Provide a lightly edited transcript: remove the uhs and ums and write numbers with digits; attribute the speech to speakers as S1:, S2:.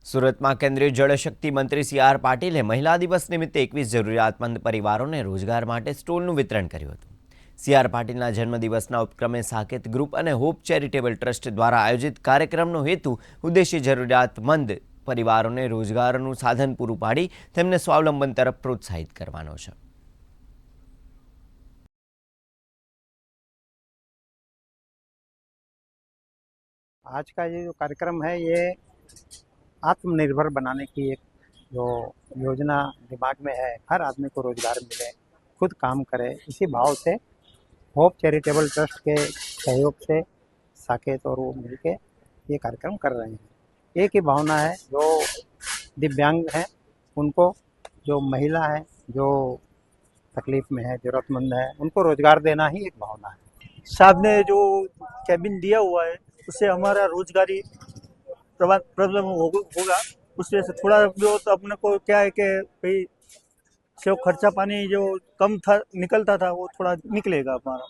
S1: સુરતમાં કેન્દ્રીય જળશક્તિ મંત્રી સી.આર. પાટીલે મહિલા દિવસ નિમિત્તે 21 જરૂરિયાતમંદ પરિવારોને રોજગાર માટે સ્ટોલનું વિતરણ કર્યું હતું. સી.આર. પાટીલના જન્મદિવસના ઉપક્રમે સાકેત ગ્રુપ અને હોપ ચેરિટેબલ ટ્રસ્ટ દ્વારા આયોજિત કાર્યક્રમનો હેતુ ઉદ્દેશ્ય જરૂરિયાતમંદ પરિવારોને રોજગારનું સાધન પૂરું પાડી તેમને સ્વાવલંબન તરફ પ્રોત્સાહિત કરવાનો છે.
S2: आज का ये जो कार्यक्रम है ये आत्मनिर्भर बनाने की एक जो योजना दिमाग में है, हर आदमी को रोजगार मिले, खुद काम करे, इसी भाव से होप चैरिटेबल ट्रस्ट के सहयोग से साकेत और वो मिलके ये कार्यक्रम कर रहे हैं। एक ही भावना है, जो दिव्यांग हैं उनको, जो महिला है, जो तकलीफ में है, जरूरतमंद है, उनको रोजगार देना ही एक भावना है।
S3: साहब ने जो कैबिन दिया हुआ है उससे हमारा रोजगारी प्रॉब्लम होगा। उसमें से थोड़ा जो तो अपने को क्या है कि भाई से खर्चा पानी जो कम था निकलता था वो थोड़ा निकलेगा हमारा।